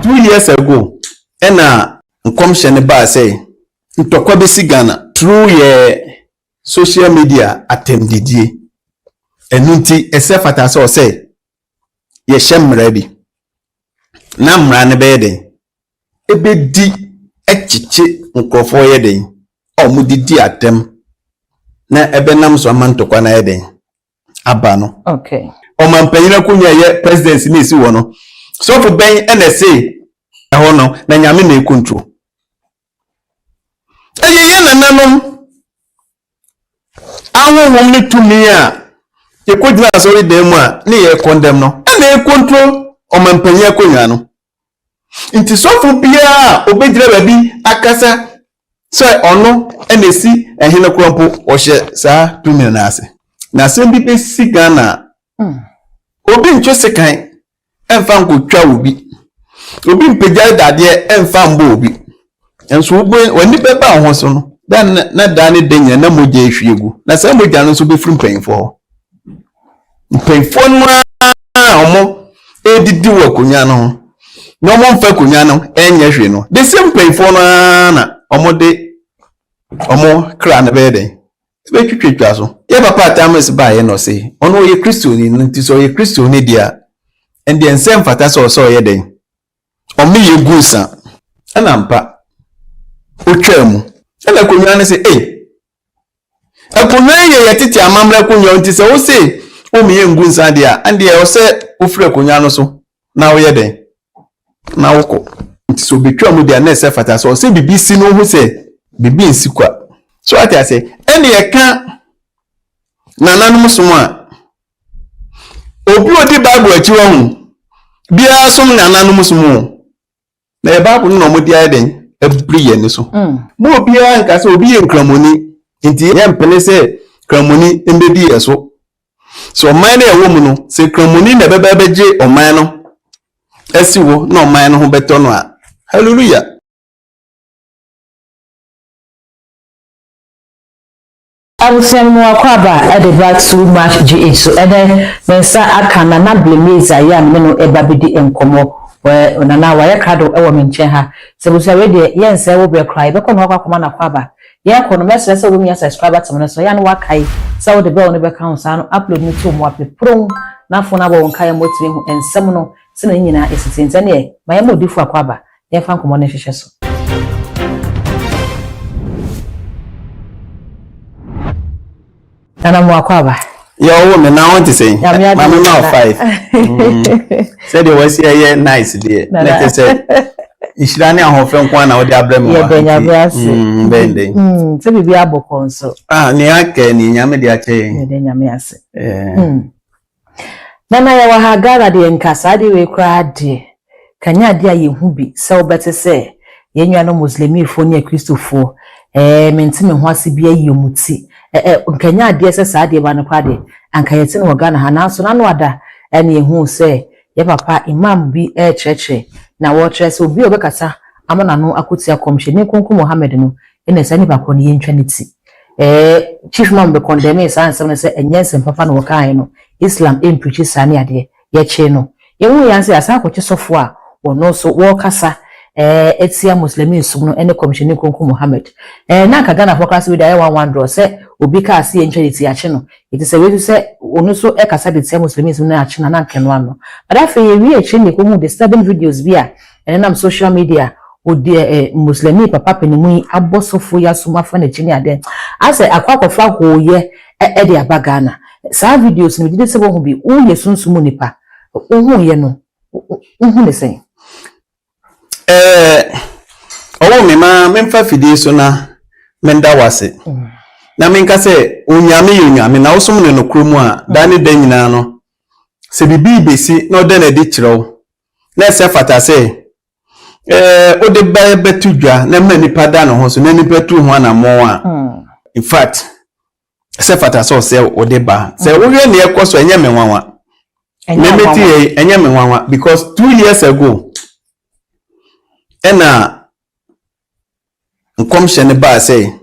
2 years ago ena nkomhye ba say ntokwa besi Ghana through ye social media attemdidie enunti esefata so say ye shemra bi na mra ne be den ebedi echiche nkrofo ye den omudidi atem na ebenam so amantokwa na ye den aba no okay omampanyina kunya ye presidency ni si wo no so for ben NSA ho no na nyame na ekontrol ye nananom ahụhụ ni tumi a yekodina asori dem a na ye condemn no na e control omampanyina akonya no nti so for bia obedire ba bi akasa so ono NSC ehene krompo ohye saa tumi na ase na sembi be si Ghana obi ntwese kan emfa nkotwa obi mpegya dade emfa mbo obi enso obo wani beba ho so no dan na dane denya na moja ehwiegu na sa moja no so be firi mpanfo no omo edidi wa konya no no mo mfa konya no enya hwe no the same mpanfo no na omo kra na be den be twetwa so ye papa atames ba ye no say ono ye Kristo ni nti so ye Kristo ni dia and the ensem fata so ye den omi ye gusa ana mpa otwamu ana konwa ne say akonwa ye yetiti amamra konwa nti se wo say omi ye ngusa dia and ye wo say ofura konwa no so na wo ye den na woko nti so betwamu dia na se fata so say bibisi no hu say bibi nsikwa so ati say ene ye ka nananum somo a obi odi Bible achi wo hu bia som nananum somo na e Bible no mo dia den ebri ye ni so mo obi a nka se obi ye nkramoni nti ye mpene se kramoni embedi ye so oman na e wo mu no se kramoni na beba beje oman no asiwo na oman no ho beto no a hallelujah. Abusemu akwaba at the back too much GH so then mensa akana na blemeza ya no eba bidi enkomo we onana wa yakado ewo menche ha se busa we de yense wo be cry be kono akwa na kwaba ya kono message se wo mi subscriber to so ya no wakai se wo de be ono be kan sa no upload ni to mo ape prom na fo na bo won kai motive hu ensem no se na nyina esitinze ne ma ya modifu akwaba ya fa nkomo na hwehwe so Nana Mwakwaba. Your woman now want to say, Mama now 5. Said you was here nice dear. Let us say, Ishirani a hofem kwa na odi abrem. Yeah, Benyabiasi. Bende. Se bibi aboko nso. Ni ake ni nyame de ache. Ne nyame ase. Nana ya wahagara de nkasa de we kra de. Kanya de ayehu bi se obete se yenwa no muslimifo ne kristofo. Mentime ho ase bia yemuti. Nkanya ade se saade ba no kwade anka yete no Ghana ha na so na no ada ene ehu se ye papa imam bi cheche na wo trese obi obekasa amana no akotia komhye konku Mohammed no ene sani ba ko ne yentwaniti chief man be condemn sa ansem se enyense papa no kan no Islam preach sani ade ye che no ye hu yanse asa ko sofo a wono so wo kasa etia muslimi sum no ene komhye konku Mohammed na ka Ghana focus with I one draw se obi ka ase entwaliti ache no it is a way to say onu so e kasa de tia muslims no ache na nkeno ano but afa ye wi ache ne ko mu disturbing videos bia enam social media odi muslimi papa penimu abosofo ya suma fa na chini ade ase akwakofa hoye e de abagana sa videos ni dide se bo hu bi o ye sunsumu nipa ohu ye no ohu ne sen owo me ma memfa fidie so na menda wase na menka se onyame na osum ne no kromu a dane dan nyina no se bibi besi na oda na di kirew na se fata se ode ba betudwa na ma nipa da no ho so na nipa tu ho na mo a in fact se fata se ode ba se wo hwe ne ekoso enye menwanwa memeti enye menwanwa because 2 years ago ena nkomhye ne ba se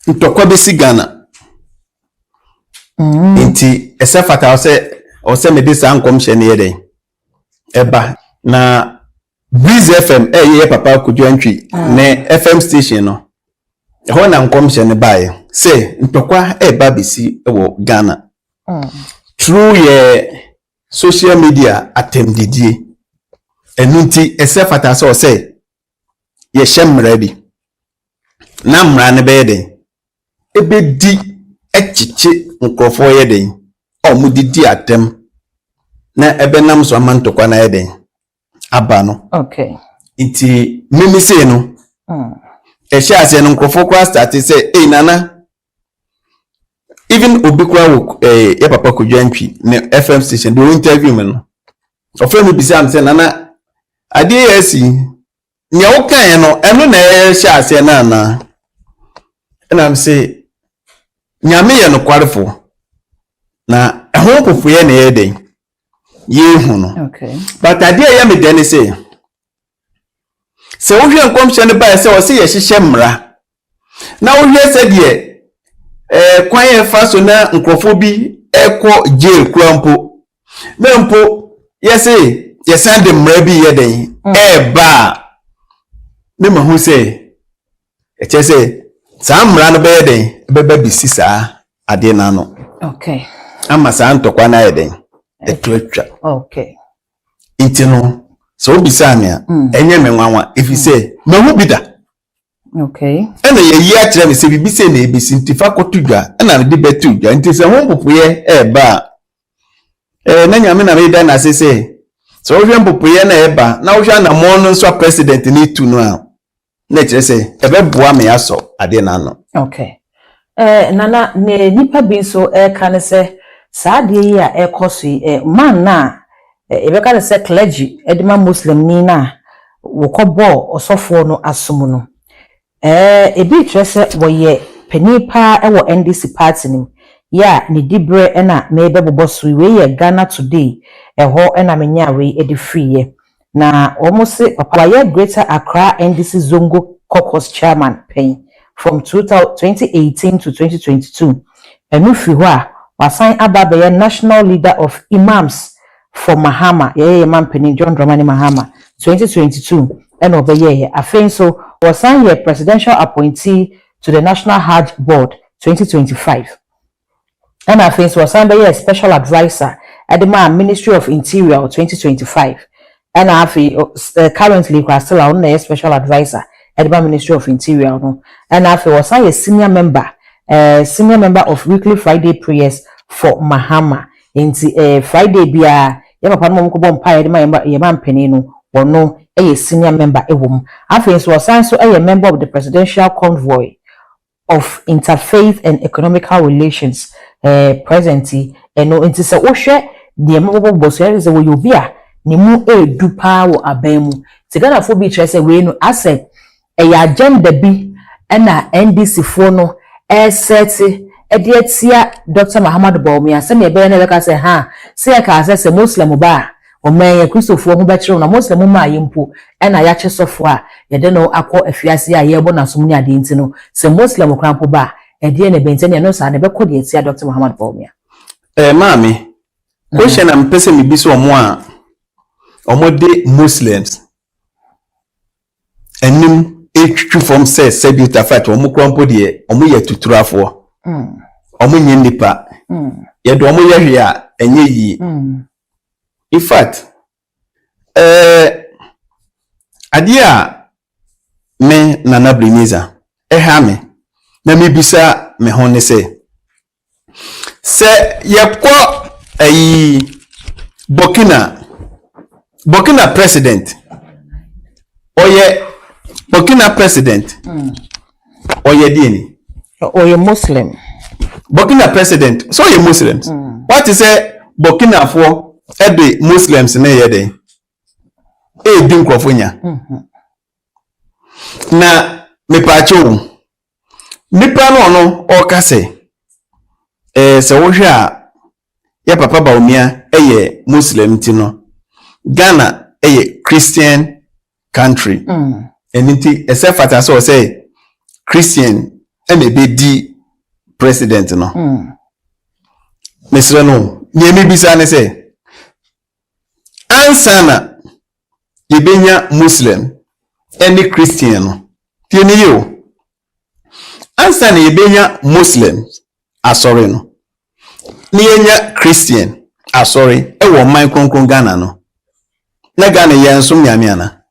ntokwa besi Ghana nti esefata ose medisa nkomhye ne yede eba na Breeze FM ye papa kudwantwi ne FM station no ho na nkomhye ne bae say ntokwa babisi wo Ghana through ye social media attemdidie enunti esefata so say ye hyemra bi na mra ne be den ebedi echichi nkrofo ye den omudidi atem na ebenam so amantokwa na ye den aba no okay iti mimi say no ehia ase no nkrofo kwa start say nana even obikwa wo ya papa kudwantwi ne FM station do interview me no ofre me bisa am say nana ade yesi nya wo kan no eno na ehia ase na am say nyame ye no kwarefo na ehon popoye na ye den ye hu no okay but ade ya me den say se wo hwe nkomhye ne ba se wo se ye hyehye mra na wo hwe se de kwan ye fa so na nkrofo bi ekọ jail krampo na mpo yesi yesan de mra bi ye den ba ne mahu se eche se sa mra no be ye den beba bisi sa ade na no okay ama sa ntokwa na ye den etwetwa okay intino so bisa me enye me nwanwa if you say mahu bida okay ena ye yi akire me se bibi se na ebisi ntifa kotudwa ena me de betudwa nti se ho popoye ba na nyame na me da na se so wo hwe popoye na ba na wo hwe na mo no so president ni tu no a na kire se ebe boa me aso ade na no okay nana ne nipa bi so kan se saade yi a ekoso man na ebe ka se clergy edima muslim ni na wo kobo osofo no asom no ebi trese woye penipa ewo NDC party ni ya ni dibre na mebe boboso we ye Ghana Today eho na menya we edi free ye na almost papa ye Greater Accra NDC Zongo caucus chairman pen from 2018 to 2022 enu free ho a wasan ababa ye national leader of imams for Mahama ye man pen John Dramani Mahama 2022 and over ye afen so wasan ye presidential appointee to the National Hajj Board 2025 and afen so wasan be ye special advisor at the Ministry of Interior 2025 and afen currently still on the special advisor at the Ministry of Interior no and afen wasan ye senior member of weekly Friday prayers for Mahama inti Friday bia ye papa no mo ko bom pa ye man penino wono a senior member ewom afen so wasan so a member of the presidential convoy of interfaith and economical relations presently no inti se wo hwe de mebo boso ye se wo yobi a ne mu edu pa wo abamu tigana fo bi kire se we no asset ya agenda bi na NDC fo no seti ediatia Dr. Muhammad Bawumia se me be na beka se ha se ka se Muslim ba omen Christopher ho bekire na Muslim ma yimpo na ya che sofo a ye de no akọ afiase a ye bo na som ni ade nti no se Muslim krampo ba ede na bentene no sa na beko de etia Dr. Muhammad Bawumia mami question am pese mi biso omo a omo de Muslims enim etwu from say beauty fight omo krampo de omo ye tuturafo omo nyi nipa ye do omo ye hwe a enye yi in fact adia me Nana Briniza ha me na me bisa me ho ne se yekọ Burkina president oye dini oye Muslim Burkina president so ye Muslims what is Burkina for ede Muslims na ye den di nkrofonya na me pacho nipa no o kase se wo hwe a ya papa Bawumia eye Muslim ti no Ghana eye Christian country eniti ese fata so say Christian ene be di president no mesre no ni emi bisa ne say ansana yebenya Muslim any Christian no tieni yo ansa na yebenya Muslim asori no ni yenya Christian asori e wo man kronkron Ghana no na Ghana yensom nyame ana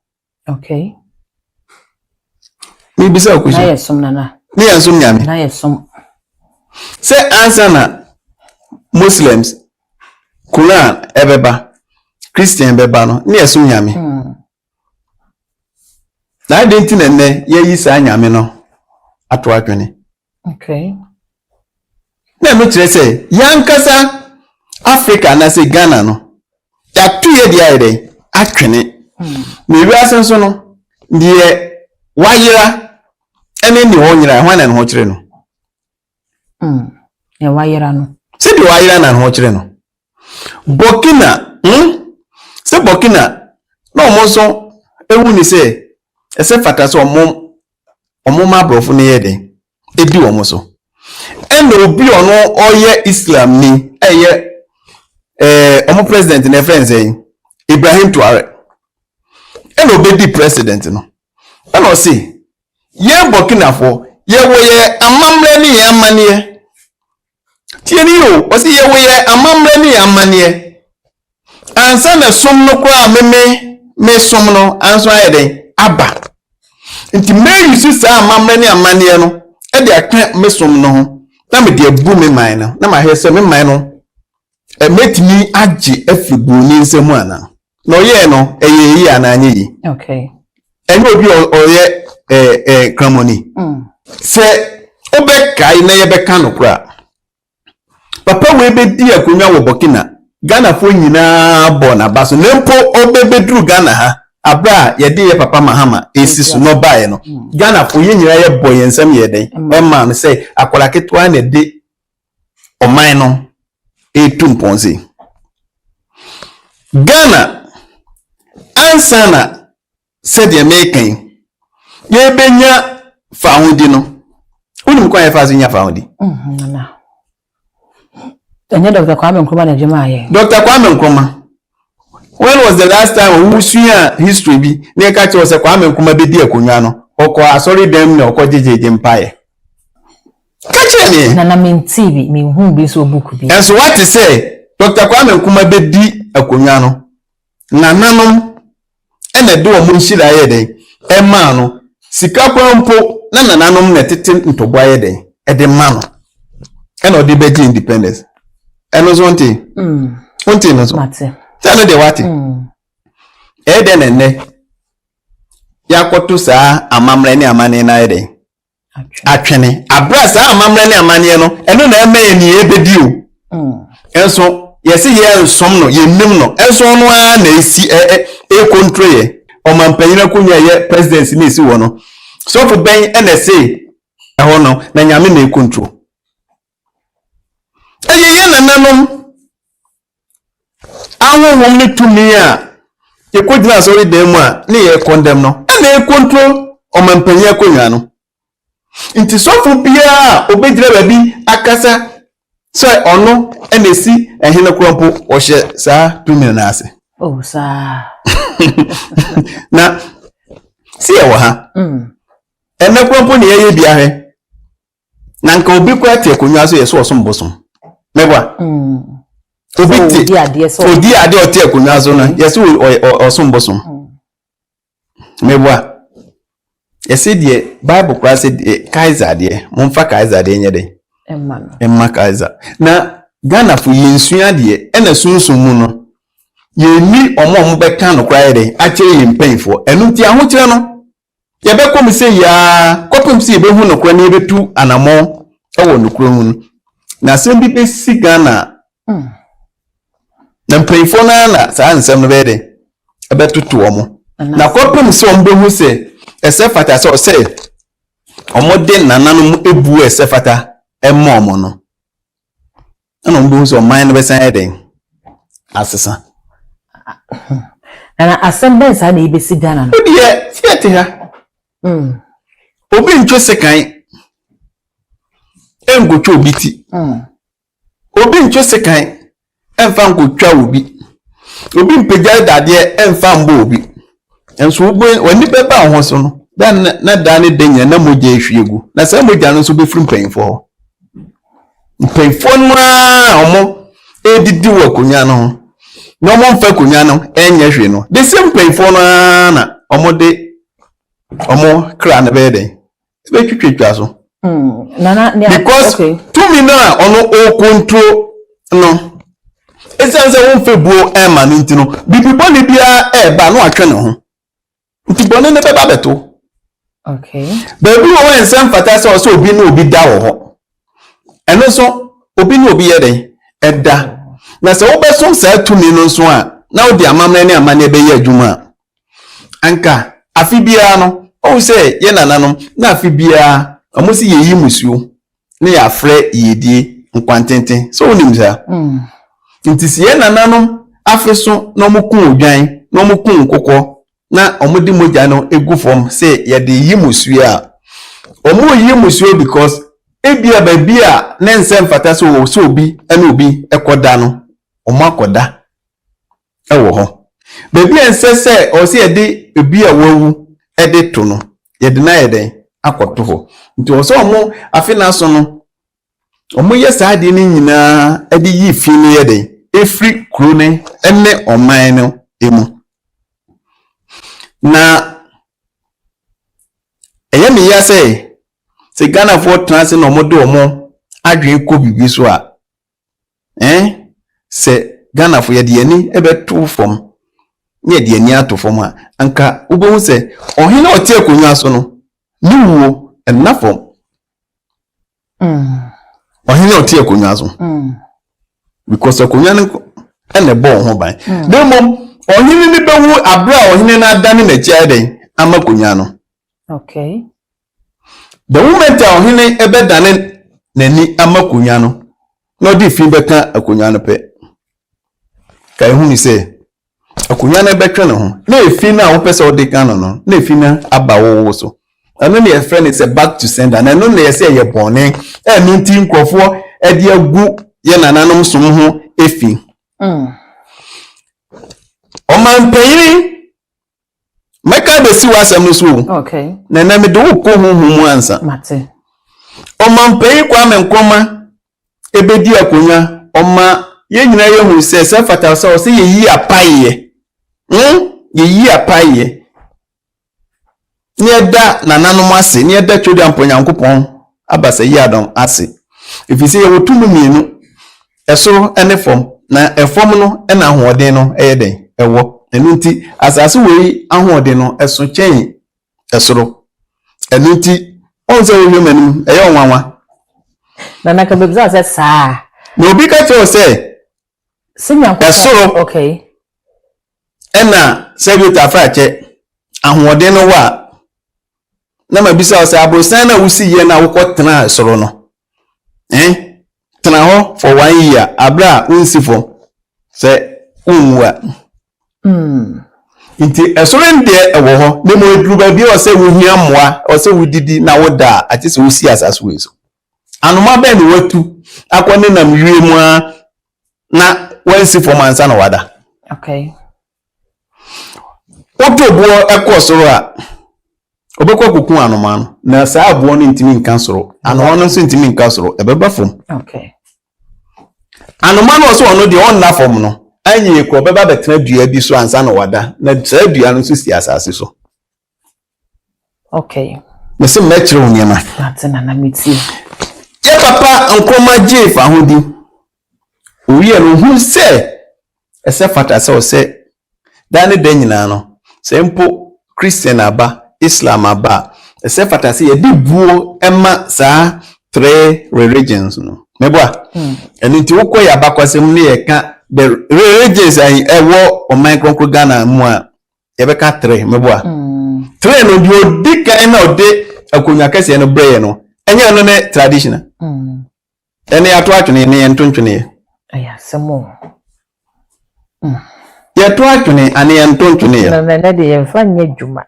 okay mi bisa okushi na yesom nana ni yensom nyame na yesom se ansa na Muslims Quran ebeba Christian beba no ni yesom nyame na denti na ne yeyi sa nyame no ato adwene okay na me kire se yankasa Africa na se Ghana no ya tuye dia ide atwene me wi asenso no die wayira ene ni honyira hwan na ho kire no ya wayira no se di wayira na ho kire no Burkina se Burkina no mo so ewu ni se ese fata so omo ma brofo ne yede edi omo so eno obi ono oye Islam ni eye omo president na friends Ibrahim Traoré eno obedi president no eno si ye Burkina fo ye wo ye amamre ni ye amanie tieni yo o si ye wo ye amamre ni ye amanie ansa na som no kwa me som no anso ayede aba nti me yusu sa amamre ni amanie no e de aka me som no ho na me de abu me man no na ma hwese me man no metimi age afibu ni nsemu ana no ye no eyeyi ana anyi okay ene obi oye kramoni se obekai na ye beka no kura papa we be di akonwa wo Burkina Ghana fo nyina bo na baso nempo obebedru Ghana ha abra ye de ye papa Mahama esisu no bae no Ghana fo ye nyina ye bo ye nsam ye den e ma no say akola ketwa na de oman no etumponzi Ghana ansana said ye making ye benya faudi no unim kwa ye fazi nya faudi na Dr. Kwame Nkrumah na jema ye Dr. Kwame Nkrumah when was the last time we see history bi ne ka che o se Kwame Nkrumah be di akonwa no okọ asori dem ne okọ jejeje mpaye kache me na menti bi me hu bi so book bi and so what to say Dr. Kwame Nkrumah be di akonwa no na nanom ene de o mu nhira ye den e ma no sika kwampo na nanom na tete ntobo ye den e de ma no ene o de be independence eno so onti no so mate tell de wati e de nene ya kwoto sa amamre ni amane na ye den atwene abra sa amamre ni amane no eno na eme ni ebedi o enso yesi ye nsom no ye nim no enso no a na esi control ye o mampanyina kunya ye president ni esi wo no so for ben NSA ho no na nyame na control ye na nanom ahụhụm ni tumi a ye kodina sorry dem a na ye condemn no na control o mampanyina kunya no nti so for bia obedire ba bi akasa so ono enesi ehene krompo o hye sa tumi na ase oh sa na si e wo ha ene krompo ne ye bia he na nka obi kwa tie konwa so ye so osom bosom mebwa obi ti odi ade o tie konwa so na ye so osom bosom mebwa ye se die Bible kwa se Kaiser de momfa Kaiser de nyede emma Kaiser na Ghana fu yensua de ena sunsun mu no ye ni omo beka no kwa de ache ye mpanfo enu ti ahokire no ye be kom se ya kopem se ye be hu no kwa ne betu anamo ewo no kro hu na sem bi be si Ghana na mpanfo na sa ansem no be de ebetutu omo na kopem se ombe hu se ese fata so se omo de nananum ebu ese fata emma omo no ana mbu so man be san eden asesa na assemblies ha na ibesi Ghana no odie tiete ha obi ntwe sekan engotwa obi ti obi ntwe sekan emfa ngotwa obi mpegya dade emfa mbo obi And so when the paper was on, then not done it, then no more day you. Now, some would also be from paying for. Pay for no did do work, Kunyano. No more for Kunyano, and yes, you know. The same pay for no more day or more crown a bed. Make you treat Castle. Because 2 minutes on all control, no. It's as a one february Emma Nintino. Be people be a no channel. It's born in the babato. Okay. Baby, when some fatas also be no be down. And also, Obino be a day. Edda. Na se obeso say 2 minutes one. Now the amamne amane be ye adwuma. Anka afibia no. O say ye nananom na afibia omosi ye yi musuo. Na ya frɛ yedie nkwantenten. So onim sa. Nti si ye nananom afeso na omukun odwan, na omukun kokɔ, na omudi moja no egu fom say ye de yi musuo a. Omo yi musuo because ebia babia na nsem fata so obi ene obi ekoda no omo akoda ewo ho babia nsese o se yede ebi a wawu ede to no yede na yede akoto ho nti o so omo afina so no omo ye saade ni nyina ede yi fi ni yede efri kru ne ene oman no emu na eyemi ya say se Ghana for trans no modo omo adwen ko bibi so a se Ghana for ye de ani ebeto fom ne de ani ato fom a anka ubo se ohene otie akonwa so no ni wuo enna fom ohene otie akonwa so because akonwa no ene bo ho ban demom ohene ni bewu abra ohene na adane na chia den ama akonwa no. Okay. The moment ohene ebe dane nani amakunya no no di fi beka akunya no pe kai hu ni se akunya no betwe ne ho na efi na wo pese odi kan no na efi na aba wo so anu ne friend is back to sender na no na ye se ye bone enu nti nkofo e de agu ye nananom som ho efi o man payiri Meka be si wasam no so. Okay. Na me do ko huhu ansa. Mate. O man pay kwa me nkoma ebedi akonya oma ye nyina ye hu se fata so se ye yi apaye. Ye yi apaye. Ni eda nananom ase, ni eda twodi amponyankopon abasa yi adom ase. If you say ye wotumu mienu eso ene fom na efom no ena hoɔden no eyeden ewo. Enunti asase wei ahode no eso chen esoro enunti onse wo hwemanim eye onwanwa na naka bebza se saa na obi ka che o se sinyanko esoro okay ena sebita frache ahode no wa na mabisa o se abrosan na wusi ye na wokotena esoro no tena ho for 1 year abra unsifo se unwa Inti esorende ewo ho ne mo eduru ba bi o se wo hia moa o se wo didi na wo da ati se wo si asaso we so anoma ba ni watu akone na mwie mu a na wansi for mansa na wada. Okay. Otobo ekosoro a obekwa kokun anoma no na sa abo no ntimi nkan soro anoma no so ntimi nkan soro ebeba fom. Okay. Anoma no so ono de on na fom no anyi ko beba betena dua bi so ansa na wada na tra dua no so si asase so. Okay. Mese metro oniema Atena na miti. Ye papa nkoma jef ahodi owie no hu se ese fata se o se dane den nyina no se mpo Christian aba Islam aba ese fata se ye di buo ema saa 3 religions no meboa eni nti wokoya bakwasem ne ye ka the religions ai ewo o micro Ghana mu a ye beka 3 meboa 3 no di odika na ode akonya kase no breye no enye no ne traditional ene ato atwene ne entontwene Aya semo. ye to atwene ane entontwene Na de yemfa nya dwuma.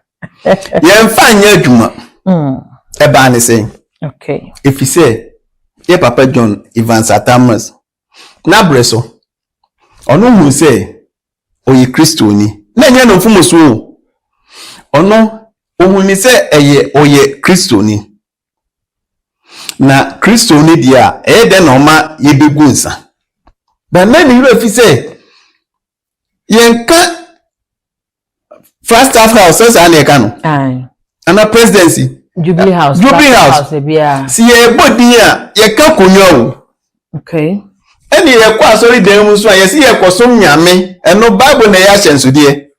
Yemfa nya dwuma. E ba ne sen. Okay. If you say ye Papa John Evans Atamas na breso ono hu say oyi Kristo ni na nya no mfumo so ono ohuni se oye Kristo ni na Kristo ni dia de na oma yebegu nsa ba na ni ro fi se yenka first half house say na eka no ana presidency Jubilee House si ye bodi a ye ka konyo o okay eni ye kwa asori dan mu so a ye si ye kosom nyame eno Bible na ya hyensodie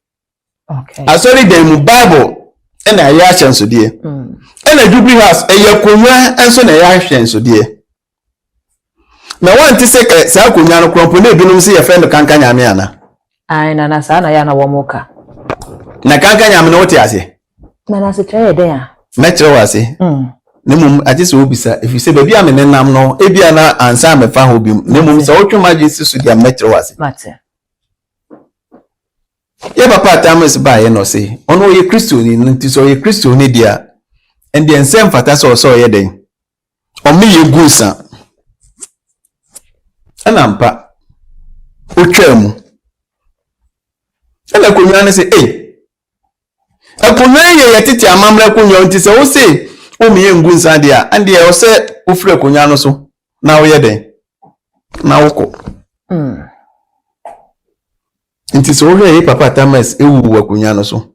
okay asori dan mu Bible ena ya hyensodie ena Jubilee House eye konwa enso na ya hyensodie na wanti se sa konwa no krompo na ebinum se ye friend kanka nyame ana na sa na ya na wo moka na kanka nyame no wote ase na se try den a na kire wase nemum agese obisa if you say baby am nenam no ebia na ansa mefa ho bi nemum se otwuma agese so dia mekire wase mate ye papa tamis ba ye no say ono ye Kristo ni nti so ye Kristo ni dia and the ensem fata so ye den o me ye gusa anampa otwamu ela konwa ne say akonwa ye tete amamra konwa nti se wo say o me ye ngunsa dia and ye o say o fure konwa no so na wo ye den na woko nti so wo ye papa tamis ewu akonwa no so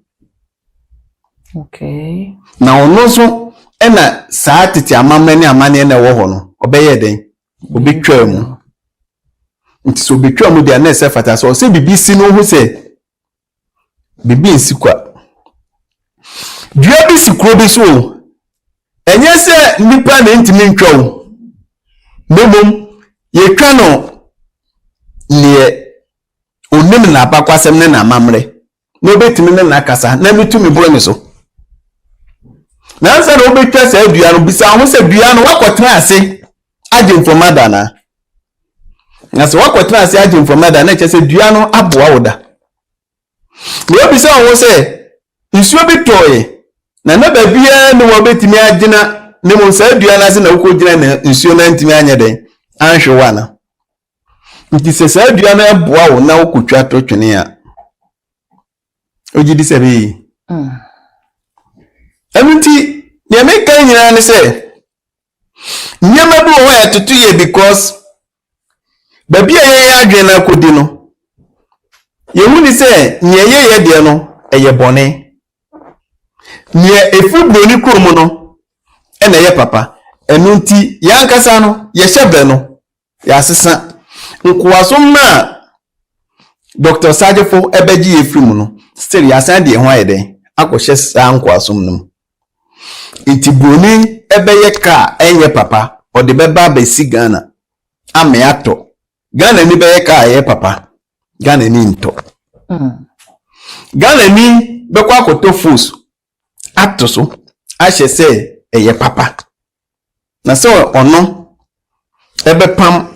okay na ono so ena saa tete amamra ni amane na wo ho no obeye den obetwa mu nti so obetwa mu dia na se fata so se bibisi no ho se bibi nsikwa dua bi sikro bi so enye se nipa na ntimi ntwa wo memom ye twa no ne onim na abakwasem ne na amamre no betimi ne na kasa na mitumi bro ni so na nsa na obetwa sa dua no bisa ho se dua no wakotra ase age informada na so wakotra ase age informada na che dua no aboa woda me obisa ho se nsuo bi toye na ba bia ne wo betimi agina ne mo sa dua na ase na uko gina na nsuo na ntimi anya den anhwe na nti se sa dua na aboa wo na ukotwa to twene a ogidi se bi Eminti ye make kan nyina ne se nyama bi wo ya tutu ye because baby ye adwen na kodi no ye hu ni se nye ye de no eye bone nye efu broni kurum no ena ye papa enunti yankasa no ye hyebe no ya sesa nkoasom na Dr. Sajefo ebeji efrim no still ya san de ho ayeden akohye sa nkoasom no iti broni ebeye ka enye papa ode beba besi Ghana ame ato Ghana ni beye ka ye papa Ghana ni nto Ghana ni bekwa akoto fus ato so ahye se eye papa na se ono ebe pam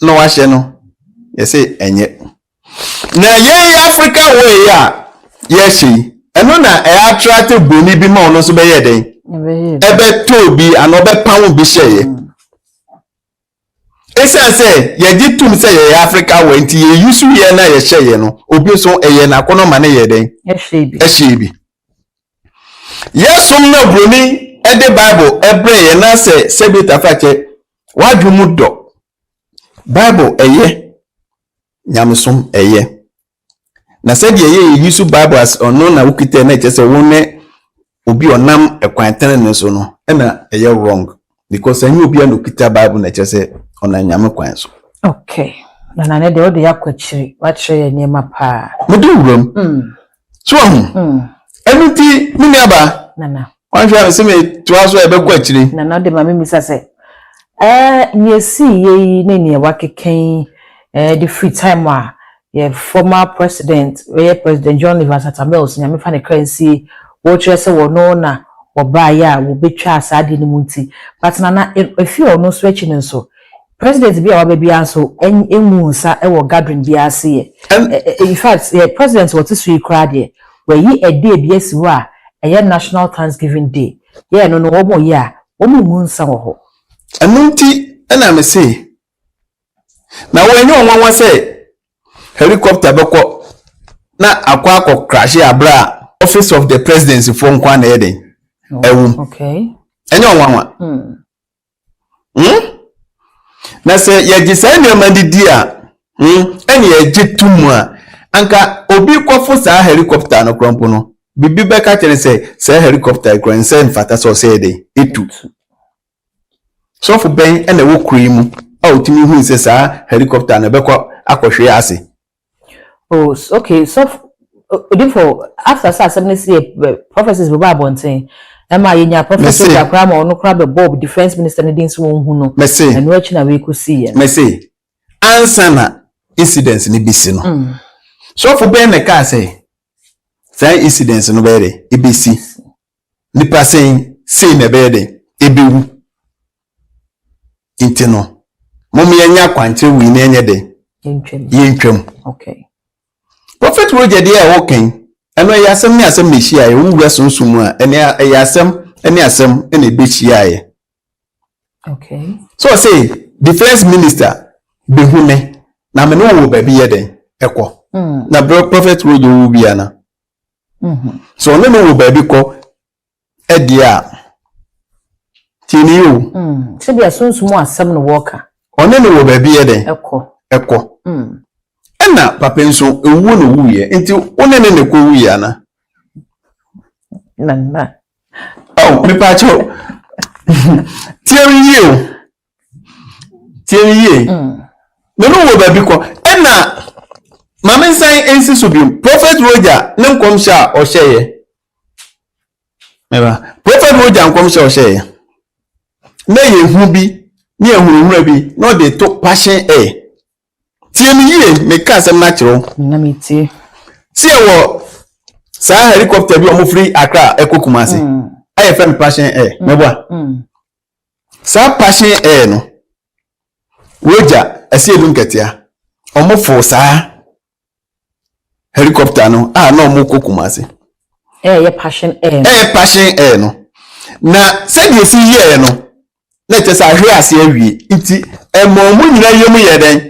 no wahye no ye se enye na ye Africa way ya ye hye eno na e attract broni bi ma ono so beye den ebe to bi an obe pam bi sheye esa se ye ditum se ye Africa way nti ye yusu ye na ye sheye no obi so eye na kono ma na ye den ehye bi yesum na broni ede Bible ebre ye na se sebita fache wadwumu do Bible eye nyamsum eye na se de ye yusu Bible as ono na ukite na che se wone obi onam ekwanten ne so no na eye wrong because anyi obi an ukita Bible na che se ona nyame kwan so okay na ne de ode yakwachiri watre ye niema pa mudu wuram so everything mini aba na wanhwa se me toaso ebe kwachiri na de mama mi sase nyesi ye ne ne wakeken the free time a ye former president President John Evans Atamels nyame fa ne currency wo chere se wo no na wo ba ya wo betwa asade ni munti but na efi ono so echi nso president bi a wa bia anso enwu nsa e wo gathering bi ase ye in fact president what is we crowd ye we yi a day bi esi wa a national Thanksgiving day ye no wo mo ye a wo mu nsa wo ho anunti na me say na wo enyo nwanwa say helicopter beko na akwa crash abra office of the presidency for nkwa na eden okay enye onwanwa na se ye gisa ni amandidi a ene ye gitumu a anka obi kwofo sa helicopter no krompo no bibi beka kire se helicopter kran se mfata so se eden etu so for ben ene wo kuri mu a otimi hu se sa helicopter na beko akohwe ase. Oh, okay. So, therefore, after prophecies will be abundant. Emma, you prophecy Jakrama or no crab Bob, defense minister, and didn't who know. Messi, and watching we could see. Messi, answer incidents in the Bissino. So for Ben the car say incidents no bede, EBC. Nipa saying, say a bede, ebu inteno. Mommy and Yakwanti win any day. Yinchum. Okay. Prophet Roger dear walking, and I asem me asem meshia, who was so summa, and any asem, any bitch yae. Okay. So I say, defense minister, Behune, na me no baby yede, echo. Na Prophet Roger will be ana. So no baby ko, edia. Tini you. So be as soon as more asem no worker. One no baby yede, echo. Ena papa nso ewu no wuye enti one ne ko wuye ana na oh me pa cho tieri ye no wo ba bi ko ena mama nsan ensi so bi Prophet Roger ne nkom sha o hyeye meba Prophet Roger nkom sha o hyeye na ye hu bi ne ehuru bi no dey to passion air Tiemi me ka asem na kiro na meti si ewo sa helicopter bi omo free Accra Ekokumasi aye fam passion air meboa sa passion air no Roger ase edun ketia omo fo sa helicopter no na omo Kokumasi ye passion air no na se die si ye no na tese ahwe ase awie nti emo mu nyina yemu ye den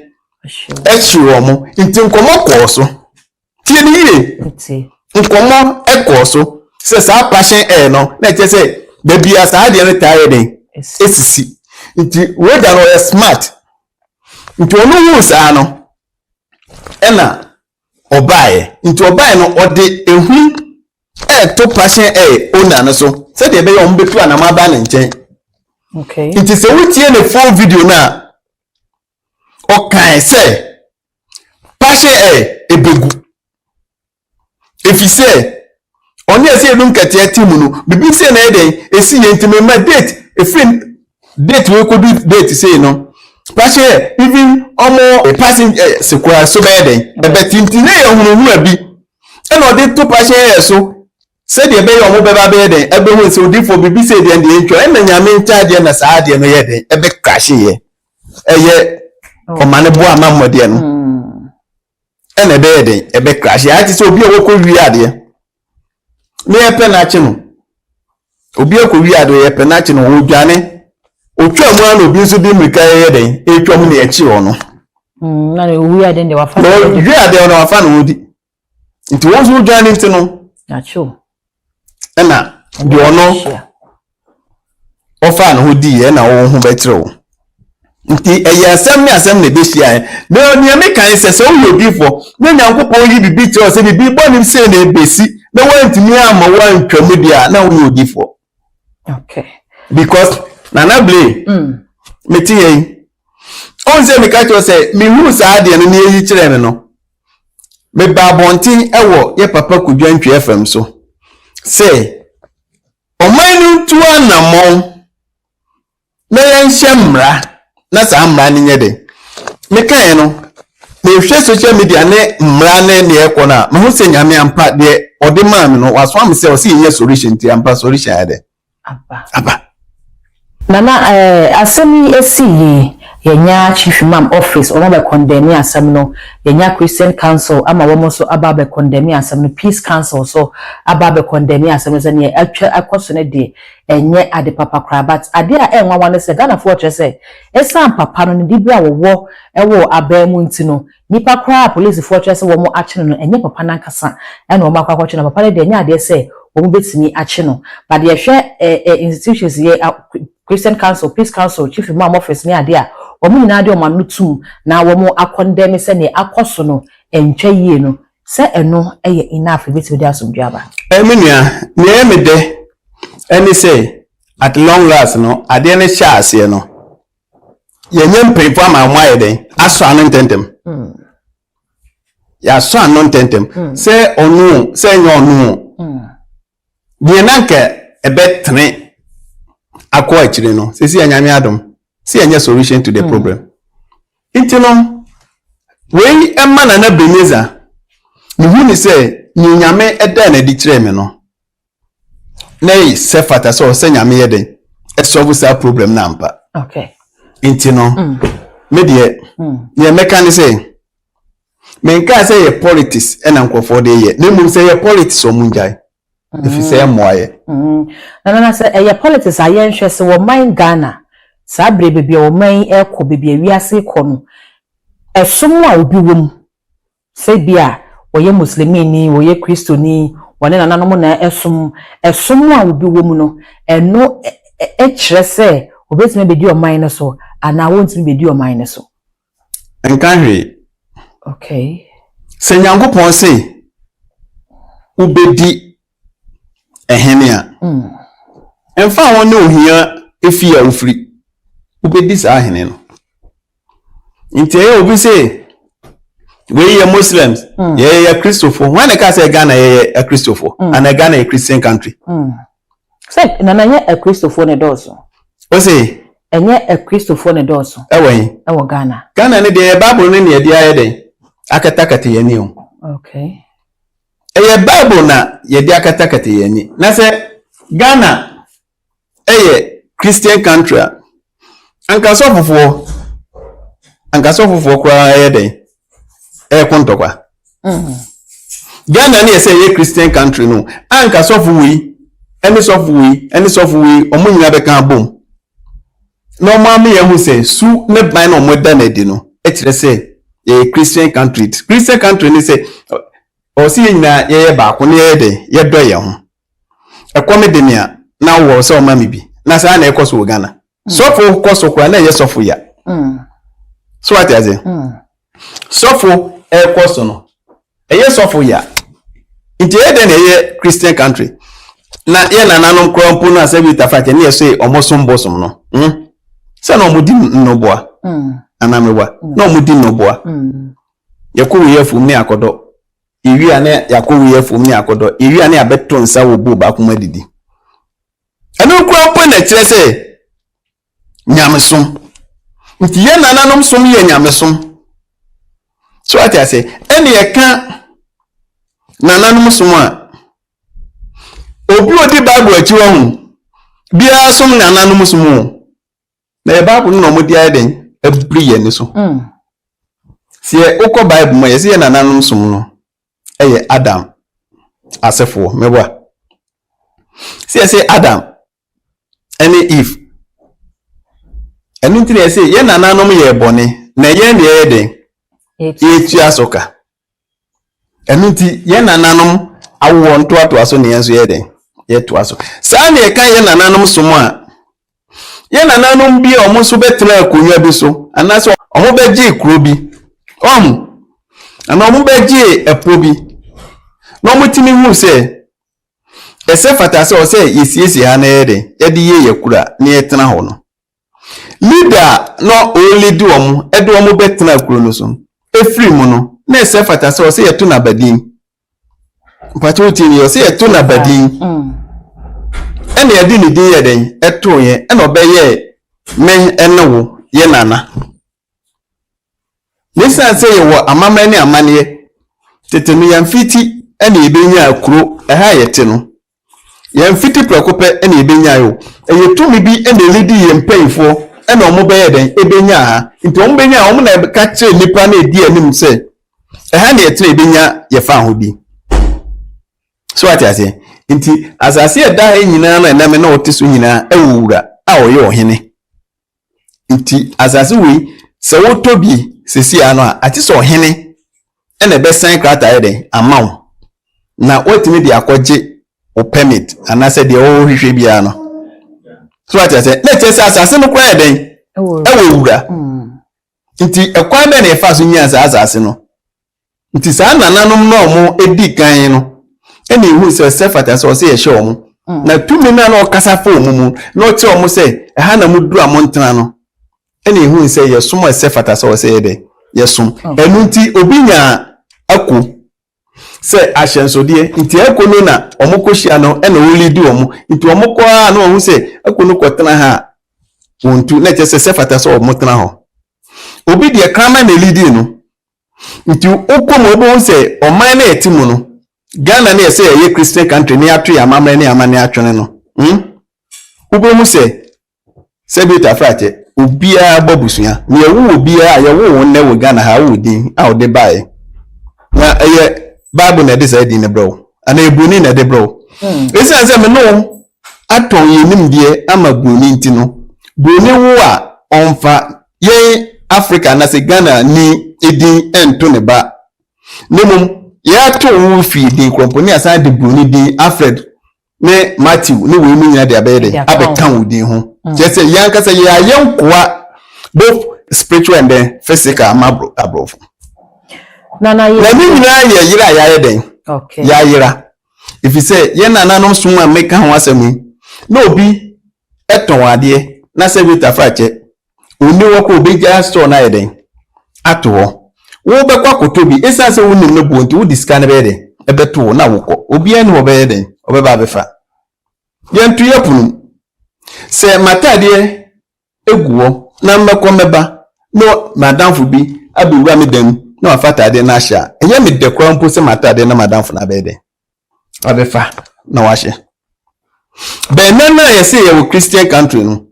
Exuomo, inti nkomo koso. Tieni ye. Nkomo ekoso. Se sa passion no, na che se baby as ha de tired esisi. Inti we da no smart. Inti onu wu sa no. Ena obaye. Inti obaye no ode ehu to passion ona no so. Se de be yo mbetu anama ba na nchen. Okay. Inti se wutie ne full video na okay say passion ebegu efise oni ase edun kete timu no bibi se na eden esi ye ntime ma date efin date we ko do date say no passion even omo passing sekura so be eden ebe tintine ye hunu abi e no de to passion so se de be ye omo be ba be eden ebe hu se odi for bibi se de ende entwa e na nyame ncha de na saa de no ye eden ebe crash ye eye Omane bo amamode no ene be eden ebe crash ya ti so obi owoko wi ade me epe na chi no obi oko wi ade ye epe na chi no wo dwane otwa mu ana obi nso bi mrika ye eden etwa mu na ye chi ho no na wi ade de wafa wi ade no wafa no wodi nti wo so dwane nti no na cho ena di ono ofa no hodi ye na wo hu betrewo nti asem ni asem na be hia na oni me kan se wo yobi fo na nyankopon yi bibi ti o se bibi bonim se na ebesi na wantimi ama wantwamu dia na wo yobi fo okay because na blame meti yen on se me ka cho se me hu sa de no na yi kire me no me ba bontin ewo ye papa kudwantwe FM so se omanu tu anamon na yan shemra na sa mra ni nyede me kan no me hwe social media ne mra ne ne ekwo na me hu se nyame ampa de ode ma me no waso am se o se ye solution ti ampa solution ade aba nana asemi esi yenya chief imam office ona be condemn asem no yenya Christian council ama wo so aba be condemn asem no peace council so aba be condemn asem so ne atwa akoso ne de enye ade papa kra but ade a enwa wane se Ghana for che se esam papa no ne dibia wo ewo abamu nti no nipa kra police for chese wo mo ache no enye papa nankasa ena wo makwa kwache na papa de nya ade se wo mo betimi ache no but ye hwe institutions ye Christian Council, Peace Council, Chief Imam Office ni ade a wo mo nyina de o ma nutum na wo mo akondem se ne akoso no entwa yie no se eno eye enough betimi de asomdwaba menua ne me de eni say at long last no ade ne sha ase no ye nyem pefo ama mwaye den aso anu ntentem ya so anu ntentem se onu se nya onu die nanke ebetre akwa achire no se si anyame adom se anya solution to the problem intino we emma na Beneza ni huni se nyame eda na di kire me no nei se fata so se nyame yeden e solve sa problem na mpa okay intino me de ye meka ni se menka se ye politics ena nkofo de ye ne mu se ye politics o munjai if say moye na se ye politics aye nhwe se wo man Ghana sa bre bebia wo man ekọ bebia wiase kọ no esom a obi wom se bia wo ye muslimi ni wo ye kristoni wone nananom na esom a obi wom no eno kire se obetime bedi o man so ana wontime bedi o man so enka hwe okay se nyankopon se ubedi ehene a emfa won ohia efi a ofri ubedi sa ahene no ntie obi se we ye Muslims ye Christopher when ka say Ghana ye Christopher and Ghana a Christian country say na ye a Christopher ne doso o say enye a Christopher ne doso ewo Ghana ne de Bible ne ne de aye den akatakata ye ni o okay eye Bible na ye de akatakata ye ni na say Ghana eye Christian country anka sofofo kwa ye den kontokwa Ghana na say ye Christian country no anka sofu wi any sofu wi omunyina be kan bom no ma me ye hu say su ne ban no moda na di no e kire say ye Christian country ni say o si nyina ye ba ko ne ye de ye do ye ho e ko me de nia na wo say o ma me bi na say na e ko so Ghana sofu ko so kwa na ye sofu ya so what is it sofu koso no eye sofo ya nti ede na eye Christian country na ye na nanom krompo no asabi tafache na yeso omosom bosom no se na omudi nnoboa anamewa na omudi nnoboa yakowo yefum ne akodo iwi ane yakowo yefum ne akodo iwi ane abeto nsa wo bu ba kuma didi anu krompo na kire se nyamesom nti ye na nanom som ye nyamesom so what I say eni eka nananum somo obi odi Bible achi wo hu bia som nananum somo na e Bible no mo dia den abri ye ni so sie ukọ Bible mo ye se nananum somo no eye Adam asefo mebwa se Adam eni Eve enu ntire se ye nananum ye bone na ye ne ye den etu asoka enuti ye nananom awo nto ato aso ne yenso ye den ye to aso sa na e kan ye nananom somo a ye nananom bi omo so betra akonwa bi so anaso omo beji kuro bi ana omo beji epo bi no mo timi hu se ese fata se o se yesiesi ha na ye den ye di ye kura na ye tena ho no leader no only do omo edo omo betra kuro no so efri mu no na ese fata se o se yetu na badin mpacho ni o se yetu na badin ene yedi ni din yeden eto ye ene obeye men enewo ye nana nisa se ye wo amama ni amane tetenu ya mfiti ene ebenya akuro eha yete no ya mfiti prekope ene ebenya yo eyetumi bi ene lidi ye mpanyfo ene omo beye den ebenya ha nti omo benya omo na ka kire nipa na edi anim se eha na yete ebenya ye fa ho bi so what I say nti asase eda nyina na ename na otiso nyina ewura a oye ohene nti asase wi se wotobi sesi ano a ati so hene ene be sign krata yede amount na otimi de akogye o permit anase de o hwehwe bia no so ati say na chese asase no kwa yeden e wo wura nti ekwan be na efa so nya asase no nti sa nananom no mo edi kan no ene hu se sefata so se ye hye omo na tumi na no kasa fa omumu no te omo se ha na mudu amontena no ene hu se ye somo sefata so se ye de yesum enu nti obinya ako se ahyensodie nti ako no na omokohia no ene wo lead omo nti omoko a na ohu se ako no kotena ha wontu na che se sefata so omotena ho obi de krama na lead no nti okom obo se oman na etimu no Ghana na ese ye Christian country ni atu ya mamre ni amane atwene no ubo mu se beta frate obia babusua ni ewu obia ayewo won na wo Ghana ha wo din a wo de bae na eye Bible na de say din ne bro ana ebuni na de bro ese anse me no aton yenim de ama buni ntino buni wo a onfa ye Africa na se Ghana ni edin ento ne ba nemum ya to wo fi din komponi asan de buni din Alfred ne Matthew ne we mu nya de abede abekan wo din ho jese yanka say ya yankoa both spiritual and then physical abrof na ye ya yira ya den okay ya yira if you say ye nananom so a make ho asemu na obi eton ade na se bi tafache oni wo ko obi ja store na yeden ato wo be kwa kotobi esa se woni no bonti wo discan be de ebeto na woko obi ani wo be yeden obe ba befa ye ntu ye punu se matade eguo na mmekọ meba no madamfo bi abewura me dan na afatade na ahia enye me de kwa mpo se matade na madamfo na bede abefa na wahye be nana ye se ye wo Christian country no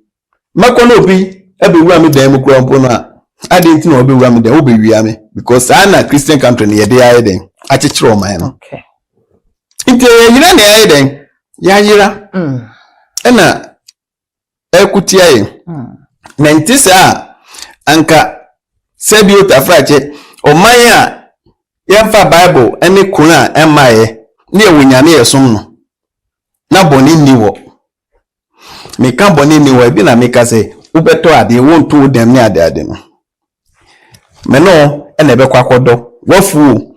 mekọ no bi abewura me dan mu kwa mpo no ade nti na obewura me dan wo bewia me because ana Christian country ne ye de aye den achechiro man no okay nti yira ne aye den ya yira ena ekutia ye na ntisa anka sebi utafrache omanya yemfa Bible ene Quran emaye ne ewunyane yesom no na boni niwo meka boni niwo bi na meka se ubeto ade wonto dem ne ade no meno ene be kwakodo wafu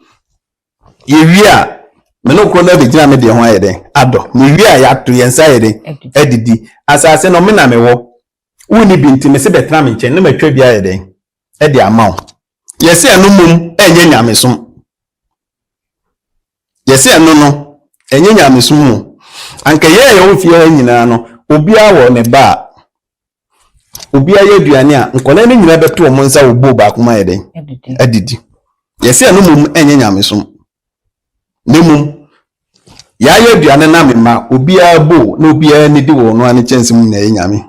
yewia meno ko na be gina me de ho ayede ado me wi aya to yensa ayede edidi asase no me na mewo woni binti me se betra me nchen na matwa bi ayede edi amaw yesi anu mum enye nyamesom yesi anu no enye nyamesom mu anka ye wo fie nyina no obi awo ne ba obi aye duane a nkona ne nyina beto mo nsa wo bo ba kuma ayede edidi yesi anu mum enye nyamesom nemum ya ye duane na mema obi abo na obi a ne di wo no ane chensem na enyame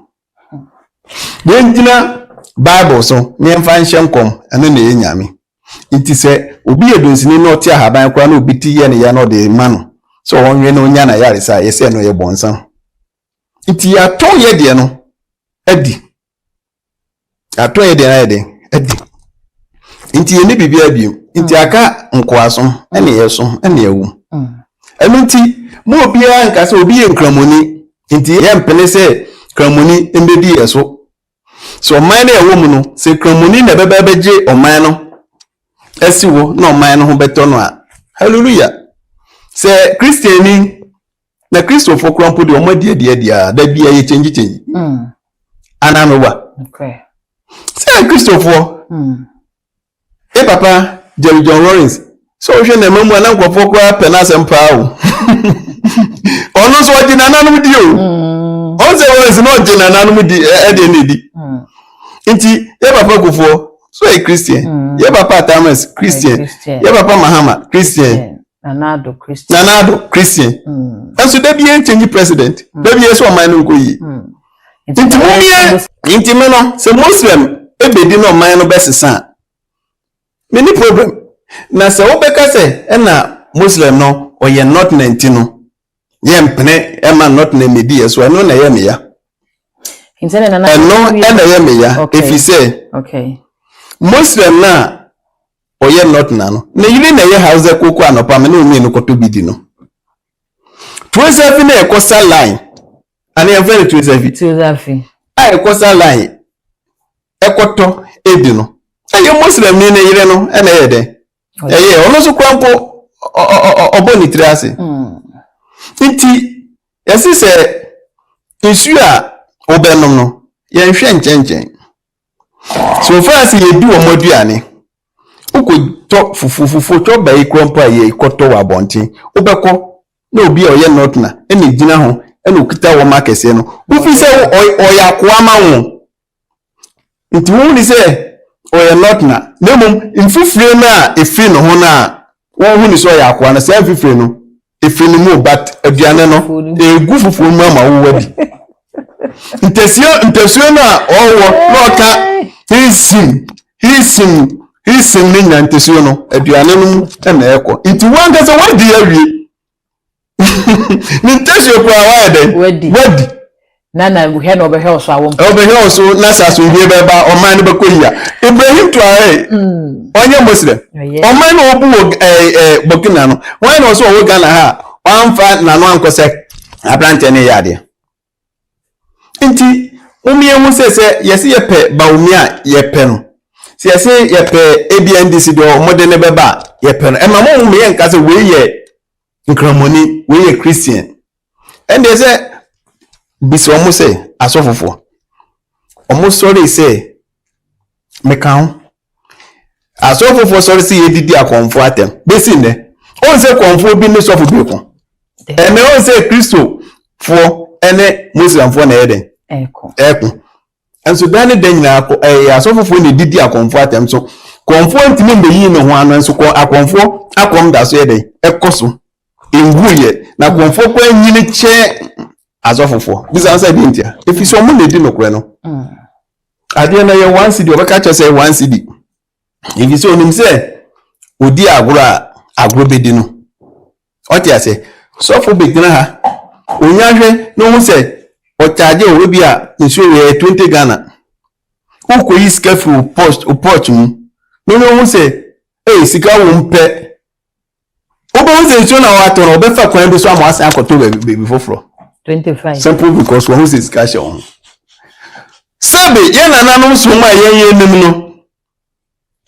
Benjina Bible so ne mfa nhyenkom ene na enyame nti se obi edonsini na oti ahaban kwa na obi ti ye ne ya no de manu so wonwe na onya na yare sa yese no ye bonsan nti ya to ye de no adi ato ye de na ye de adi nti ye ne bibia biem nti aka nkoasom ene yeso ene ewu enu nti mo obi a nka se obi ye nkramoni nti ye mpene se kramoni embedi yeso so man na ewo mu no se kramoni na bebeje oman no esiwo na oman no ho beto no a hallelujah se Christiani na Christopher krampo de omadi dia da bia ye change anamewa okay se Christopher papa Jerry John Lawrence so hwe na mamu na nkofo kwa penasem paawo ono so odi na nanum di o onse Lawrence no odi na nanum di e de ne di nti ye papa Kufo so a Christian ye papa Thomas Christian ye papa Mahama Christian Nanado Christian so da bi en change president da bi so man no ko yi nti mo bia nti me no se Muslim ebedi no man no besesa many problem na se obeka se na Muslim no oye not 19 no ye mpene ema not na medi yeso eno na ye me ya insene na eno ena ye me ya if you say okay Muslim na oye not na no na yiri na ye house koko anopa me na omi no koto bidi no 27 na e coastal line and e very 27 ai coastal line e koto ebi no aye Muslim ni na yire no e na ye de ye ono so kwampo oboni triase nti yesi se isu a obenom no ye nhwe nchen so far as ye du omoduane uko to fufu to ba ikrompo aye ikoto wa bonti obeko na obi oye not na eni gina ho eni okita wo makese no ufi se oya kwama wo nti wo ni se oye not na nemum mfufure na efi no ho na wo hu ni so oya kwa na se afifure no efi no mu but aduane no egu fufu mu ama wo wadi ntesio na owo na oka hisim ni nyantesio no aduane no na eko nti wanga se wadi awie ni ntesio kwa wade wadi nana he no obehe oso awon obehe oso na saso hie beba o man be koyia Ibrahim to aye onye Muslim o man no obu Burkina no why no so wo Ghana ha wanfa na no ankose abrante ne yade nti umie hu sese yesi yepe baumia yepe no si yesi yepe ABNDC do modene beba yepe no ema mo umie nkase we ye nkramoni we ye Christian and they say bisi omo say asofofo omo sorry say mekan asofofo sorry say yedidi akonfo atem besi ne on say konfo bi ne sofo bi ko ene on say Kristo fo ene Muslim fo na yeden eko enso dane den nyina ko asofofo ne didi akonfo atem so konfo ntimi mbe yi ne ho ano enso ko akonfo akom da so yeden ekoso enguye na konfo ko nyini che asofofo bisa answer bi ntia efi so mo ne di nokure no ade na ye 1 cedi obeka che say 1 cedi efi so onim se odi agro bedi no oti ase sofo begina ha onyahwe no hu se o charge o bi a nso we 20 Ghana uko yi scafu post mu no hu se sika wo mpe obo hu se nso na wato no obefa kwan bi so amasa akoto baby foforo 25 simple because one who's discussion sabe ye na nanu so ma ye nim no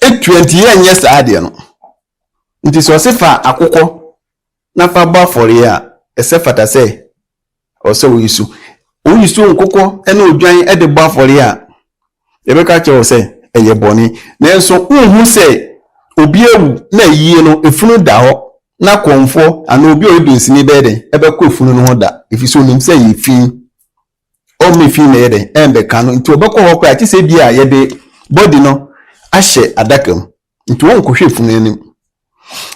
20 ye yes ade no nti so sefa akokọ na fa ba for ya esefata say o se wo yisu nkokọ ene odwan e de ba for ya e be ka che o se eye boni na enso hu se obi ewu na yie no efunu da ho na konfo ana obi odunsi ni bede ebe ko efunu no ho da efiso nim se yifi o me fi na yede embe kanu nti obekọ ho kwa ti se bia ye de body no ahye adakam nti won ko hwe efunu anim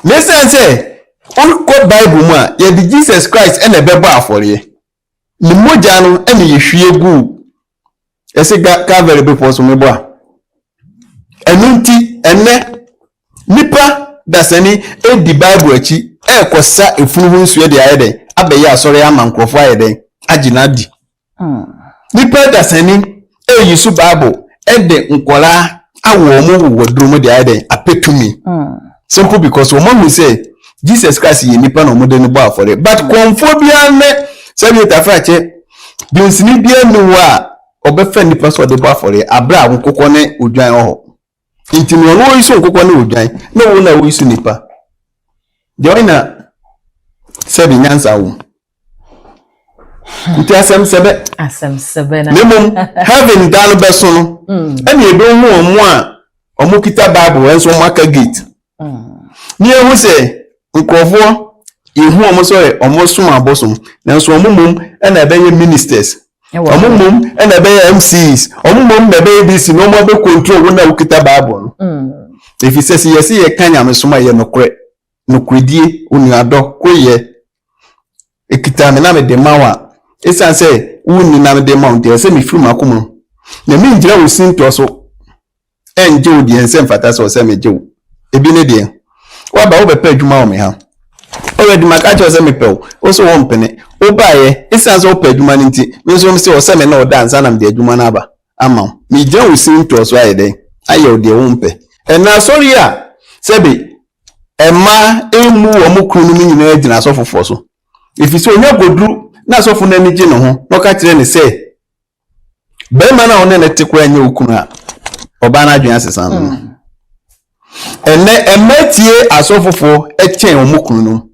me say on ko Bible mu a ye de Jesus Christ ene bebo afore ni moja no ene ye hwie gu ese Calvary be poso me bo a enunti enne nipa dasani di Bible achi kosa efunu nsu de ayede abeye asore ama nkrofo ayede aginadi nipa dasani yisu Bible de nkola awo mu wodrum de ayede apetumi simple because we say Jesus Christ ye nipa no modern bo afore but konfo bia ne sabi tafache binsini bia nu wa obefa nipa so de bo afore abra nkokọ ne odwan ho intimi ono yisu nkokọ ne odwan na wo na wo yisu nipa joina sabi nyansa wo nti asem sebe na nemum heaven dan beso no ene edo hu omo a omo kita Bible enso maka gate ni ehu se nkrofo ehu omo so omo sum abosom na enso omo mum ena ebeye ministers omo mum ena ebeye MCs omo mum na ebeye BC no mo be control wo na wo kita Bible if he says yes ye kanya mesoma ye nokredie onuado koye ekita me na me de mawa esan say wuni na me de mount e say me film akomo na me ngira wo sinto so enje odi ense mfata so se me je wo ebi ne de wa ba wo be pa adwuma wo me ha already maka cho se me pe wo so wo mpene wo ba ye esan so pa adwuma nti me so me se wo se me na o dance na me de adwuma na ba ama me je wo sinto so ayede ayo de wumpe na sorry a sebe ema emu omo kunu mi nyina agina asofofo so ifisi onya godru na asofo na ni gye no ho no ka kire ne se be ma na one na tekwa anya okunu a oba na adwen asesa no ene emetie asofofo echen omo kunu no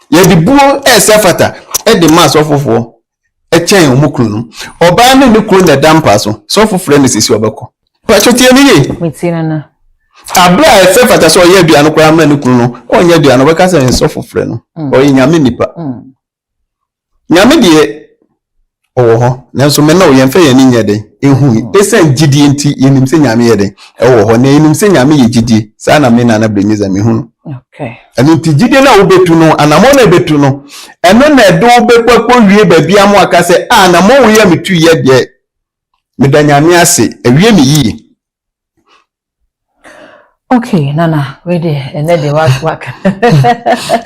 ye di buo esafata e de ma asofofo echen omo kunu no oba na ne kunu na dampa so sofofo ne sisi obeko pachotie ni ye mitina na abla esafata so ye aduano kwa ma ne kunu no onye aduano beka se sofofo no o nyame nipa nyame de owo nanso me na oyemfa ye ni nyede ehu esen gidie nti yenim se nyame yede ewo ho na yenim se nyame ye gidie sa na me na bremiza me hu okay anu ti gidie na wo betu no anamo na betu no eno na edo bekwakwo wie babia mo aka se anamo wo ye metu ye de me da nyame ase awie me yi okay nana we de ene de waka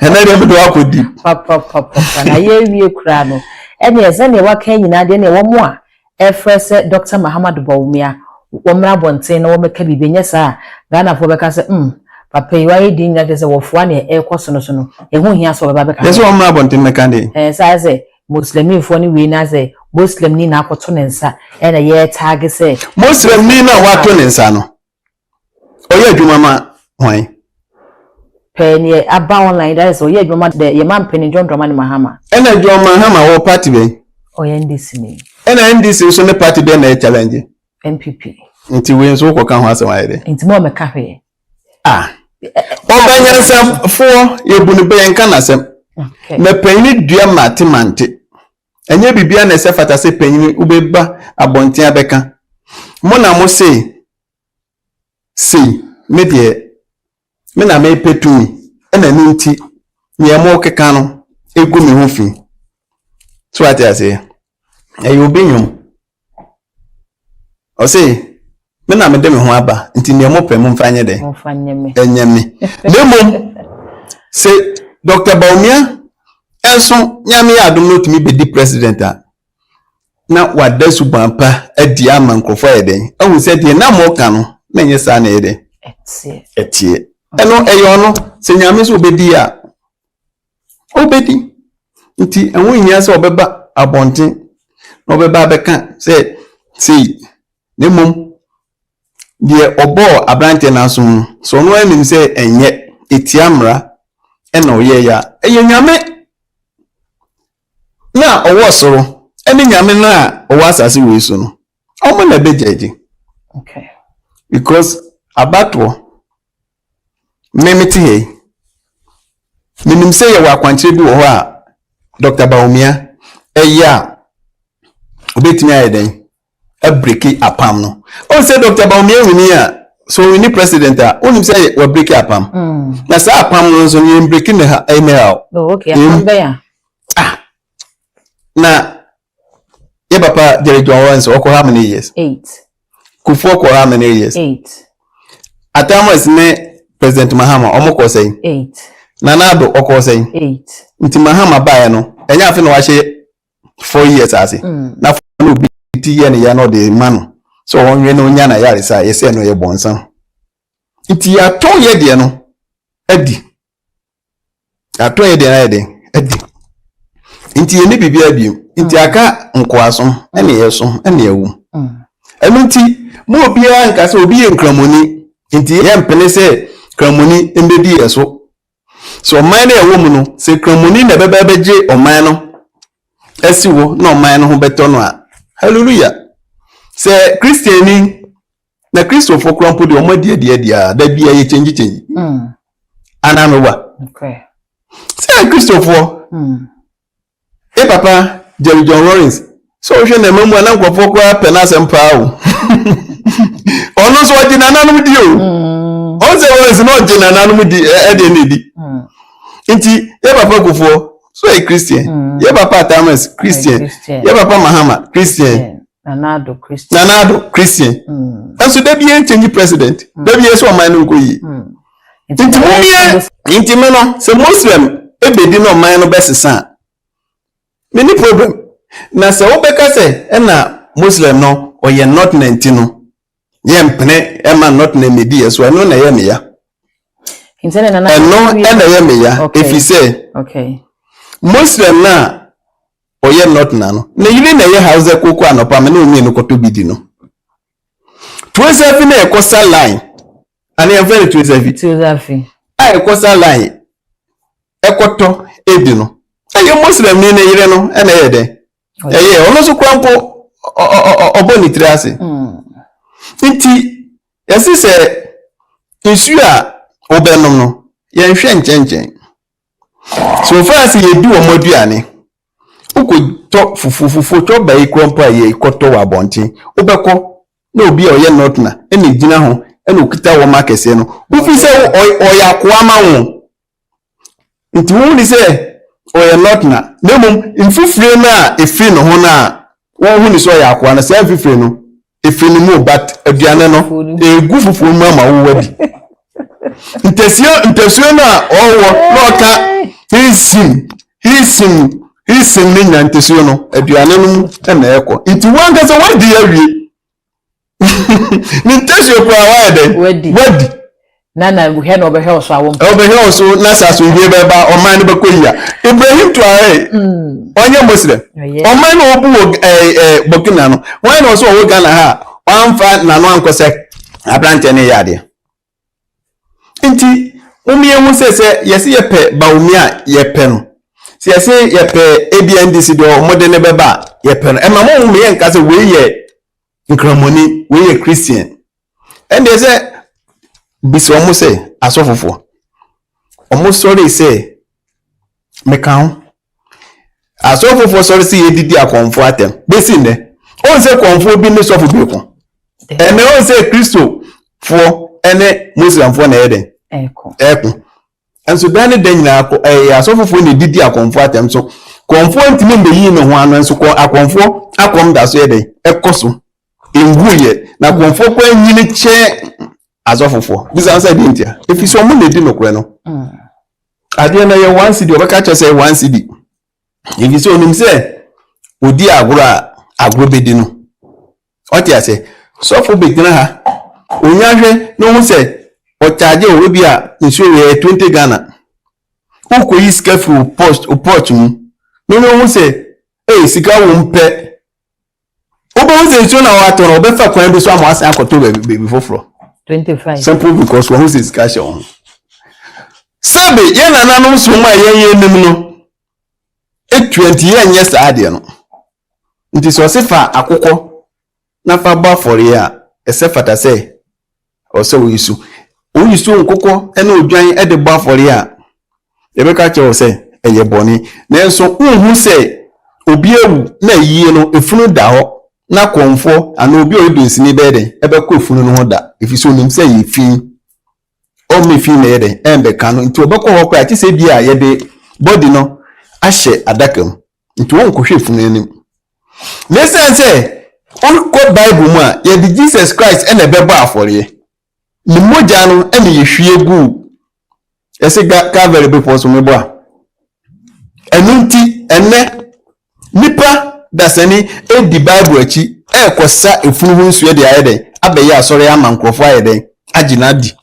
ene de do akodi papa na ye wie kura no ene eze ne waka nyina de ne wo mo a efrese Dr. Mahamadu Bawumia wo mra bonten na wo meka bibenye sa Ghana fo beka se papa yi waye din ya se wo fo na ekoso no so no ehu hia so baba beka yes wo mra bonten meka de sa se Muslim fo ni we na se Muslim ni na akoto ne nsa ene ye tag se Muslim ni na wato ne nsa no oye adwuma ma hwan penye aba online that is oye adwuma de ye man penny John Dramani Mahama ena John Mahama wo party be oye ndisi ni ena ndisi so ne party be na challenge MPP nti we nso ko kan ho asem ayede nti mo meka hwe obanyansa fo yebunu be enka na asem okay na penyi dua matemante enye bibia na se fata se penyi ubeba abonten abeka mo na mo say me de me na me petumi ena ni nti ye mo keka no egu mi ho fi so ati ase e obinyum o say me na me de me ho aba nti ne mo pem mfanye de enyeme demom se Dr. Bawumia enso nyame ya adom no tumi be di president a na wada subampa adi ama nkrofo yeden ahu se de na mo ka no na nye sa na yede etie eno eyo no se nyame so obedi a obedi nti enwo nya se obeba abonten no obeba beka se ne mom de obo abrante na so no anim se enye etiamra ena oye ya eyo nyame na owo soro eni nyame na owo asase we so no omo na bejeje okay because abatwo memeti he minim se ye wa kwanchire bi wo ho a Dr. Bawumia eya obetimi ayeden a breaki apam no o se Dr. Bawumia wini a so we ni president a onim se we breaki apam na sa apam no so ye breaki ne ha email okay apam ya na ye papa Jerry John Lawrence oko how many years 8 Kufuor ko how many years 8 Atamos ne President Mahama omoko say 8 Nanado oko say 8 nti Mahama bae no enya afi no wa hye 4 years ase na no bi ti ye ne ya no de man so onwe no nya na yare sa ye se no ye bonsan nti aton ye de no adi aton ye de na ye de adi nti ye ne bibia bi nti aka nkoasom ene yeso ene ewu enu nti mo obia nka se obi ye nkramoni nti ye mpene se kramoni embedi yeso so man na ewo mu no se kramoni na beba beje oman no asiwo na oman no ho beto no a hallelujah se Christiani na Christopher Krompo de omadi dia da bia ye change anamewa okay se Christopher papa Jerry John Lawrence so hwe na mamu na nkofo kwa penasem paawo ono so odi na nanum di o on se Lawrence no odi na nanum di e de ne di nti ye papa Kufuor so a Christian ye papa Thomas Christian ye papa Mahama Christian Nanado Christian so da bia change president da bia so man no koyi nti me no se Muslim ebedi no man no besesa many problem na se obeka se na Muslim no oye not 19 no Yempene Emma not name dear, so I know Naemia. Instead of And Naemia, if you say, okay, Muslim na or ye not nano. Na even a house a cocoa and a permanent mean to be dino. 27 a coastal line, and I am very to the I coastal line. Ekoto edino. Ayo Muslim ni na yire no e na yede. Ono so kwampo oboni triase. Nti yesi se isu a obenom no ye nhwe nchenchen. So far as ye du omoduane. Uko fufu to ba ikwampo aye ikoto wa bonti. Obeko na obi oye not na e na gina ho e na okita wo makese no. Ufi se oyakoa ma wo. Nti woni se oye not na nemum mfufure na efi no ho na won hu ni so ya akwa na se mfufure no efi no mu but aduane no egu fufuru mu ama wo wadi ntesio na owo no ka hisim ni nya ntesio no aduane no na ekọ nti wan ka se wadi awie ni ntesio kwa wadi Nana we had over here so I won't over here so nasa so wie be ba o man be koya Ibrahim to are onye Muslim o man obu Burkina no why no so o Ghana ha wanfa na no ankose abrante ne yade nti umie hu se yesi yepe ba umia yepe no se yesi yepe ABNDC do modern be ba yepe no e ma mo umie nka se we ye nkramoni we ye Christian and they say bisi omo say asofofo omo sorry say meka asofofo sorry say edidi akonfo atem besi ne on say konfo bi ne sofo bi ko ene on say Kristo fo ene Muslim fo na eden eko enso dan ne dan nyina asofofo ne didi akonfo atem so konfo ntimi mbe yi ne ho ano enso ko akonfo akom da so eden ekoso enguye na konfo kwa nyini che azofofo this answer dey there if you so mo le di no kure no ade na ye 1 cedi obeka che say 1 cedi if you so onim say odi agro bedi no oti ase so fo begina ha onyanhwe no hu say o charge o bi a nso we 20 Ghana uko yi scafu post mu no hu say sika wo mpe obo hu say so na wa to no be fa kwan bi so amasa akoto be foforo 25 simple because one who's discussion sabe ye na nanom so ma ye nim no 20 ye nye saade no nti so sefa akokọ na fa ba for ya esefata say o se wo yisu nkokọ ene odwan e de ba for ya e be ka che o se eye boni na enso unhu se obi ewu na yie no efunu da ho na konfo ana obi odunsi ni beden ebe ko efunu no ho da ifiso nim se ye fi o me fi na yede embe kanu nti obekọ ho kwa ti se bia ye de body no ahye adakam nti won ko hwe funu anim listen say on ko bible mu a ye di Jesus Christ ene bebo afore ni moja no ene ye hwie gu ese Calvary be poso mebo a enunti ene nipa dasani di bible achi kosa efunu hu nsuye de ayede abeye asore ama nkrofo ayede agina di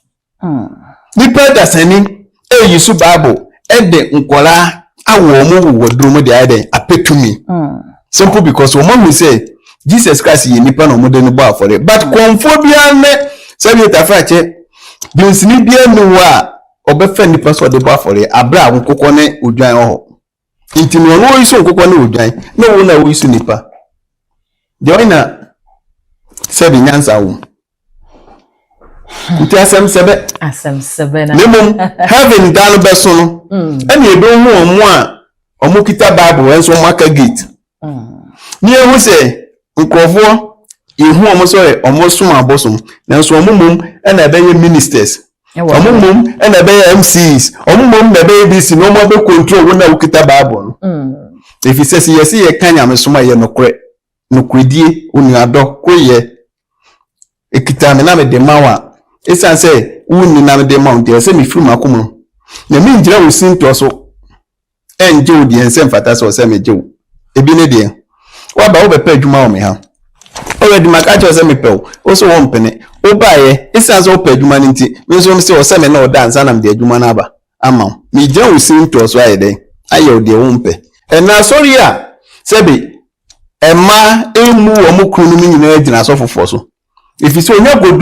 nipa dasani yisu bible de nkola awo mu wodrum de ayede apetumi simple because woman say Jesus Christ ye nipa no modern bo afore but konfobia ne sabi tafache binsini bia nu wa obefa nipa so de bo afore abra nkokọ ne odwan ho intimi wo yisu nkokọ ne odwan na wo na wo yisu nipa Joina sabi nyansa wo. Nti asem sebe na. Nemum heaven dan beso no. Ene ebe hu omo a omo kita bible enso maka gate. Ni ehu se nkofo ehu omo so omo sum abosom. Nanso omo mum ene ebe ye ministers. Omo mum ene ebe ye MCs. Omo mum ebe ye DC no mo be control wo na wo kita bible no. If you say yes ye kanya me soma ye nokre. Nukridie unuado koye ekitame na me de mawa esan se uni na me de mawa se mi film akomo na mi ngira wo sinto so enje odi ense mfata so se me je wo ebi ne de wa ba wo be pa adwuma wo me ha already makacho se me pe o so won pene o ba ye isan so pe adwuma nti me so se o se me na o dance na me de adwuma na ba ama me je o sin to so aye den aye o de won pe na sorry a sebi ema emu o mu kunu mi nyina gina so fofo so if you say onye go